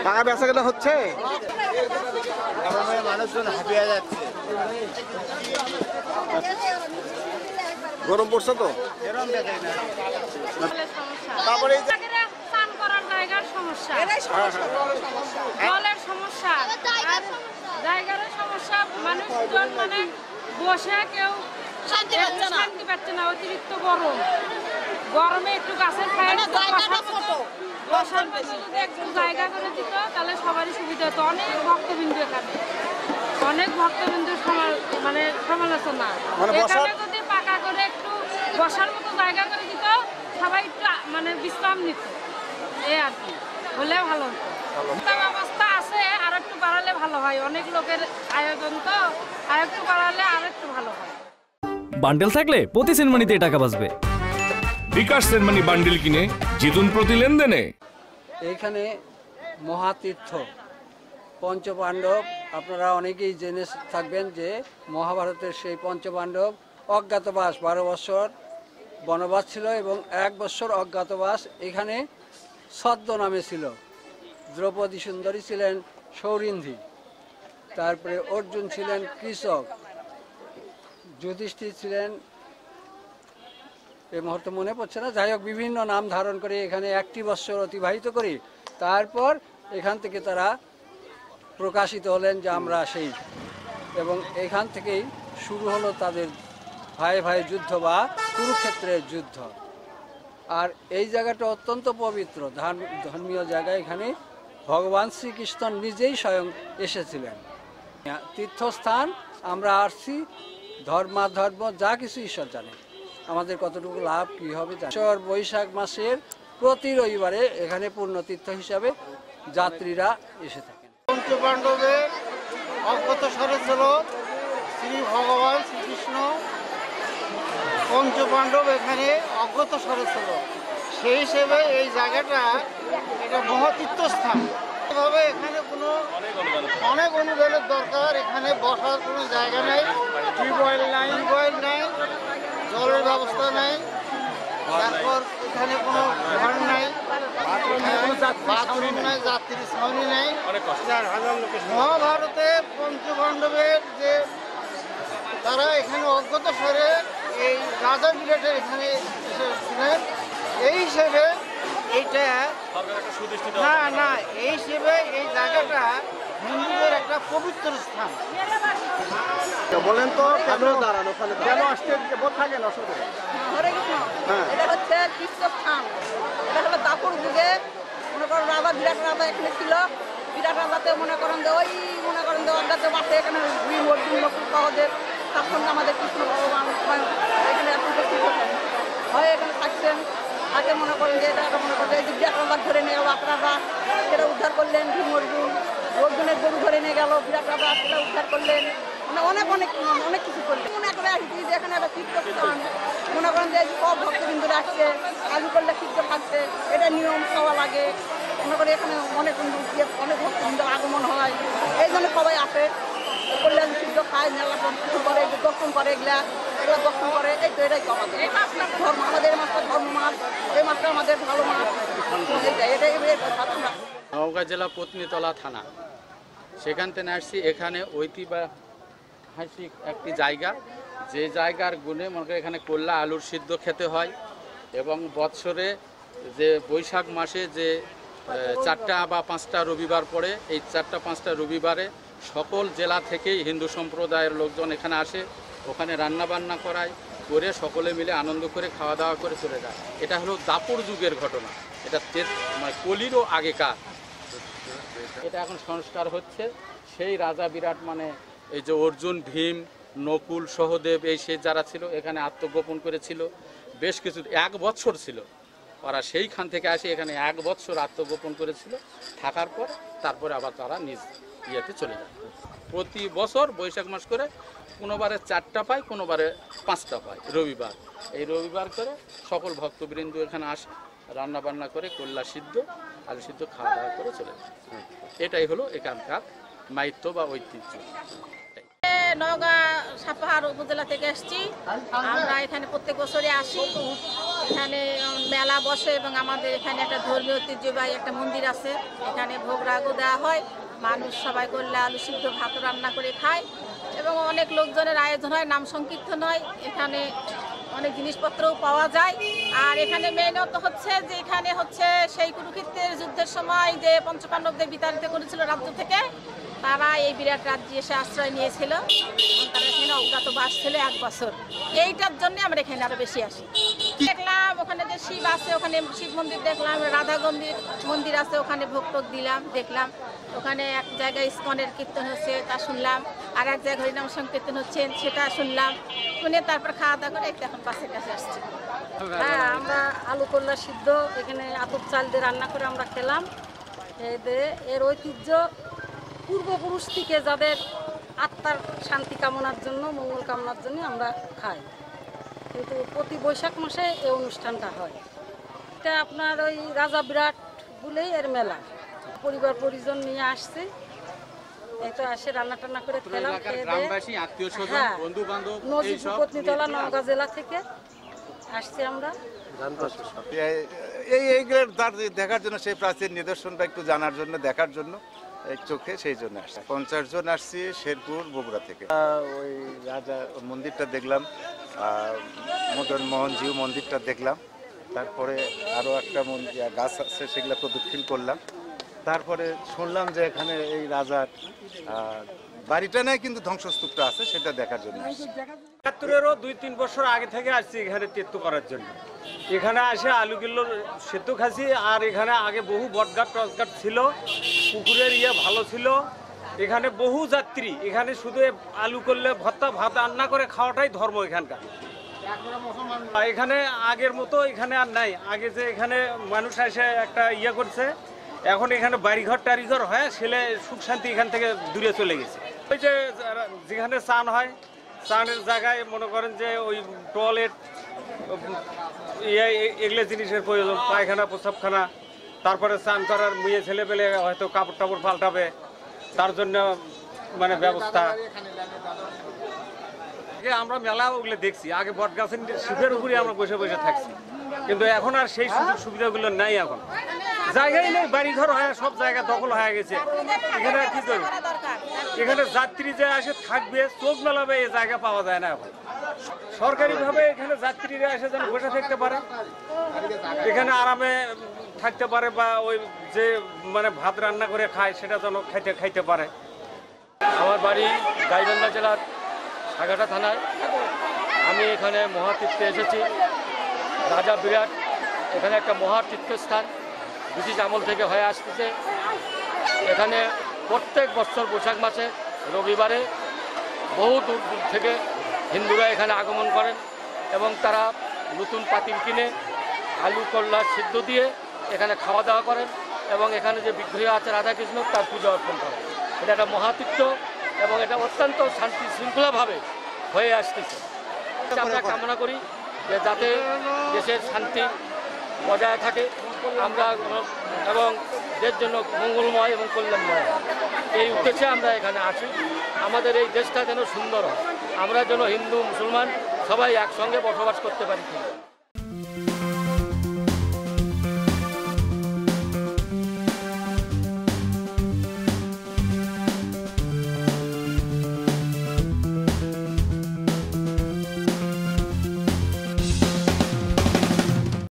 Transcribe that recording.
টাকা বেচা কেনা হচ্ছে, মানুষজন হাঁপিয়ে যাচ্ছে। গরম পড়ছে তো, তারপরে স্নান করার জায়গার সমস্যা, জলের সমস্যা, জায়গার সমস্যা, মানুষজন মানে বসে কেউ শান্তি পাচ্ছে না। অতিরিক্ত গরমে একটু গাছের ছায়া বসার যদি একটু জায়গা করে দিত তাহলে সবারই সুবিধা হতো। অনেক ভক্তবিন্দু এখানে, অনেক ভক্তবিন্দুর মানে সমালোচনা, এখানে যদি পাকা করে একটু বসার মতো জায়গা করে দিত সবাই একটু মানে বিশ্রাম নিত, এই আর কি হলে ভালো হতো। ব্যবস্থা আছে, আর একটু বাড়ালে ভালো হয়। অনেক লোকের আয়োজন তো, আর একটু বাড়ালে আর একটু ভালো হয়। বান্ডেল থাকলে প্রতি সেনমানিতে টাকা বাঁচবে। বিকাশ সেনমানি বান্ডেল কিনে জিতুন প্রতি লেনদেনে। এইখানে মহাতীর্থ পঞ্চপাণ্ডব, আপনারা অনেকেই জেনে থাকবেন যে মহাভারতের সেই পঞ্চপাণ্ডব অজ্ঞাতবাস 12 বছর বনবাস ছিল এবং 1 বছর অজ্ঞাতবাস এখানে ছদ্ম নামে ছিল। দ্রৌপদী সুন্দরী ছিলেন সৌরিন্ধী, তারপরে অর্জুন ছিলেন কৃষক, যুধিষ্ঠির ছিলেন, এই মুহূর্তে মনে পড়ছে না, যাই হোক বিভিন্ন নাম ধারণ করে এখানে 1 বছর অতিবাহিত করি। তারপর এখান থেকে তারা প্রকাশিত হলেন যে আমরা সেই, এবং এখান থেকেই শুরু হলো তাদের ভাই ভাই যুদ্ধ বা কুরুক্ষেত্রের যুদ্ধ। আর এই জায়গাটা অত্যন্ত পবিত্র ধর্মীয় জায়গা, এখানে ভগবান শ্রীকৃষ্ণ নিজেই স্বয়ং এসেছিলেন। তীর্থস্থান আমরা আসছি, ধর্মাধর্ম যা কিছু ঈশ্বর জানে, আমাদের কতটুকু লাভ কী হবে। বৈশাখ মাসের প্রতি রবিবারে এখানে পূর্ণতীর্থ হিসাবে যাত্রীরা এসে থাকেন। পঞ্চপাণ্ডবে অজ্ঞাতসারে ছিল শ্রী ভগবান শ্রীকৃষ্ণ, পঞ্চপাণ্ডব এখানে অজ্ঞাতসারে ছিল, সেই হিসেবে এই জায়গাটা এটা মহাতীর্থস্থান। এভাবে এখানে কোনো অনেক অনুদানের দরকার, এখানে বসার কোনো জায়গা নেই, টিউবওয়েল নাই, জলের ব্যবস্থা নাই, তারপর এখানে কোনো ঘর নাই, বাথরুম নাই, যাত্রী ছাউনি নাই। মহাভারতে পঞ্চপাণ্ডবের যে তারা এখানে অজ্ঞাতসারে এই রাজা বিরাটের এখানে এসেছিলেন, এই হিসেবে এইটা না এই হিসেবে এই জায়গাটা হিন্দুদের একটা পবিত্র স্থান। বলেন তো কেন দাঁড়ান ওখানে, কেন আসতে থাকেন অসুবিধা? এটা হচ্ছে তীর্থস্থান, এটা হলো দাপুর যুগে মনে করেন রাজা বিরাট রাজা এখানে ছিল। বিরাট রাজাতে মনে করেন যে অজ্ঞাত বাসে এখানে সহজের তার সঙ্গে আমাদের কৃষ্ণ ভগবান এখানে হয়ে এখানে থাকছেন। তাকে মনে করেন যে এটা মনে করেন যে বিরাট রাজা ধরে নিয়ে গেল, আপনারা সেটা উদ্ধার করলেন। ভীম অর্জুনের গরু ধরে নিয়ে গেল, বিরাট রাজা সেটা উদ্ধার করলেন। মানে অনেক কিছু করলেন। মনে করে আসছি যে এখানে একটা তীর্থস্থান, মনে করেন যে সব ভক্তবিন্দুরা আসছে, কাজু করলে তীর্থ থাকছে, এটা নিয়ম খাওয়া লাগে। মনে করি এখানে অনেক ভক্তবিন্দুর আগমন হয়, এই জন্য সবাই আসে, কল্যাণ সিদ্ধ খায়, মেলা কিছু করে, দর্শন করে, এগুলা দর্শন করে। এই তো এটাই তো আমাদের এই মাছটা ধর্ম, আমাদের এই মাছটা ধর্ম মাছ, এই মাছটা আমাদের ভালো মাছ। এটাই আমরা নওগাঁ জেলা পত্নীতলা থানা, সেখান থেকে আসছি। এখানে ঐতিহাসিক একটি জায়গা, যে জায়গার গুণে মনে করি এখানে কল্যা আলুর সিদ্ধ খেতে হয়, এবং বৎসরে যে বৈশাখ মাসে যে 4টা বা 5টা রবিবার পড়ে, এই 4টা 5টা রবিবারে সকল জেলা থেকেই হিন্দু সম্প্রদায়ের লোকজন এখানে আসে, ওখানে রান্নাবান্না করে সকলে মিলে আনন্দ করে খাওয়া দাওয়া করে চলে যায়। এটা হলো দাপুর যুগের ঘটনা, এটা মানে কলিরও আগেকার। এটা এখন সংস্কার হচ্ছে। সেই রাজা বিরাট মানে এই যে অর্জুন, ভীম, নকুল, সহদেব, এই সে যারা ছিল এখানে আত্মগোপন করেছিল, বেশ কিছু 1 বছর ছিল ওরা, সেইখান থেকে আসে এখানে 1 বছর আত্মগোপন করেছিল, থাকার পর তারপরে আবার তারা নিজ ইয়েতে চলে যায়। প্রতি বছর বৈশাখ মাস করে কোনোবারে 4টা পায়, কোনোবারে 5টা পায় রবিবার। এই রবিবার করে সকল ভক্তবৃন্দ এখানে আসে, রান্না বান্না করে কল্যা সিদ্ধ আলু সিদ্ধ খাওয়া দাওয়া করে চলে যায়। এটাই হলো এখানকার মাহাত্ম্য বা ঐতিহ্য। নওগাঁ সাপাহার উপজেলা থেকে এসেছি। আমরা এখানে প্রত্যেক বছরে আসি। এখানে মেলা বসে এবং আমাদের এখানে একটা ধর্মীয় ঐতিহ্যবাহী একটা মন্দির আছে। এখানে ভোগ রাগও দেওয়া হয়। মানুষ সবাই করলে আলু সিদ্ধ ভাত রান্না করে খায় এবং অনেক লোকজনের আয়োজন হয়, নাম সংকীর্তন হয়। এখানে অনেক জিনিসপত্রও পাওয়া যায়। আর এখানে মেইনত হচ্ছে যে এখানে হচ্ছে সেই কুরুক্ষেত্রের যুদ্ধের সময় যে পঞ্চপাণ্ডবদের বিতাড়িত করেছিল রাজ্য থেকে, তারা এই বিরাট রাজ্যে এসে আশ্রয় নিয়েছিল। তারা এখানে অজ্ঞাতবাস ছিল 1 বছর। এইটার জন্য আমরা এখানে আরো বেশি আসি। দেখলাম ওখানে যে শিব আছে, ওখানে শিব মন্দির দেখলাম, রাধা মন্দির আছে, ওখানে ভোগ টোক দিলাম, দেখলাম। ওখানে এক জায়গায় ইস্কনের কীর্তন হচ্ছে, তা শুনলাম। আর এক জায়গায় হরিনাম সংকীর্তন হচ্ছে, সেটা শুনলাম। শুনে তারপর খাওয়া দাওয়া করে এখন পাশের কাছে আসছি। হ্যাঁ, আমরা আলু করলা সিদ্ধ এখানে আতপ চাল দিয়ে রান্না করে আমরা খেলাম। এর ঐতিহ্য পূর্বপুরুষ থেকে যাদের আত্মার শান্তি কামনার জন্য, মঙ্গল কামনার জন্য আমরা খাই। কিন্তু প্রতি বৈশাখ মাসে এই অনুষ্ঠানটা হয়। এটা আপনার ওই রাজা বিরাট বলেই এর মেলা। পরিবার পরিজন নিয়ে আসছে, এই তো আসে রান্না টান্না করে খেলাম। গ্রামবাসী, আত্মীয়স্বজন, বন্ধু-বান্ধব, নজিরপুর পত্নীতলা নওগাঁ জেলা থেকে আসছি আমরা। এইগুলো দেখার জন্য, সেই প্রাচীন নিদর্শনটা একটু জানার জন্য, দেখার জন্য এই চোখে, সেই জন্য আসছে। 50 জন আসছি শেরপুর বগুড়া থেকে। ওই রাজা মন্দিরটা দেখলাম, মদন মোহনজিউ মন্দিরটা দেখলাম। তারপরে আরও একটা গাছ আছে, সেগুলো প্রদক্ষিণ করলাম। তারপরে শুনলাম যে এখানে এই রাজার বাড়িটা নেই, কিন্তু ধ্বংসস্তূপটা আছে, সেটা দেখার জন্য। ৭৭-এরও 2-3 বছর আগে থেকে আসছি এখানে তীর্থ করার জন্য। এখানে আসে আলু কিলো সেদ্ধ খাসি। আর এখানে আগে বহু বটগাছ টসগাছ ছিল, পুকুরের ভালো ছিল। এখানে বহু যাত্রী, এখানে শুধু আলু করলে ভর্তা ভাত রান্না করে খাওয়াটাই ধর্ম এখানকার। এখানে আগের মতো এখানে আর নাই। আগে যে এখানে মানুষ এসে একটা করছে, এখন এখানে বাড়িঘর টাড়িঘর হয়, ছেলে সুখ শান্তি এখান থেকে দূরে চলে গেছে। ওই যে যেখানে স্নান হয়, স্নানের জায়গায় মনে করেন যে ওই টয়লেট এগুলো জিনিসের প্রয়োজন, পায়খানা প্রস্রাবখানা, তারপরে স্নান করার মেয়ে ছেলে পেলে হয়তো কাপড় টাপড় পাল্টাবে, তার জন্য মানে ব্যবস্থা। আমরা মেলা ওগুলো দেখছি, আগে বট গাছের শিখের উপরে আমরা বসে বসে থাকছি, কিন্তু এখন আর সেই সুযোগ সুবিধাগুলো নাই। এখন জায়গায় নেই, বাড়িঘর হয়, সব জায়গা দখল হয়ে গেছে। এখানে কি করবে? এখানে যাত্রী যে আসে থাকবে, চোখ মেলাবে, এই জায়গা পাওয়া যায় না এখন। সরকারিভাবে এখানে যাত্রীরা এসে যেন বসে থাকতে পারে, এখানে আরামে থাকতে পারে, বা ওই যে মানে ভাত রান্না করে খায় সেটা যেন খাইতে পারে। আমার বাড়ি গাইবান্ধা জেলার সাগাটা থানায়। আমি এখানে মহাতীর্থে এসেছি। রাজা বিরাট এখানে একটা মহাতীর্থস্থান, ব্রিটিশ আমল থেকে হয়ে আসতেছে। এখানে প্রত্যেক বছর বৈশাখ মাসে রবিবারে বহু দূর দূর থেকে হিন্দুরা এখানে আগমন করেন এবং তারা নতুন পাতিল কিনে আলু করলা সিদ্ধ দিয়ে এখানে খাওয়া দাওয়া করেন এবং এখানে যে বিগ্রহ আছে রাধাকৃষ্ণ, তার পূজা অর্পণ করেন। এটা একটা মহাতীর্থ এবং এটা অত্যন্ত শান্তি শৃঙ্খলাভাবে হয়ে আসতেছে। আমরা কামনা করি যে যাতে দেশের শান্তি বজায় থাকে, আমরা এবং দেশ জন্য মঙ্গলময় এবং কল্যাণময় হয়, এই উদ্দেশ্যে আমরা এখানে আছি। আমাদের এই দেশটা যেন সুন্দর হয়, আমরা যেন হিন্দু মুসলমান সবাই একসঙ্গে বসবাস করতে পারি।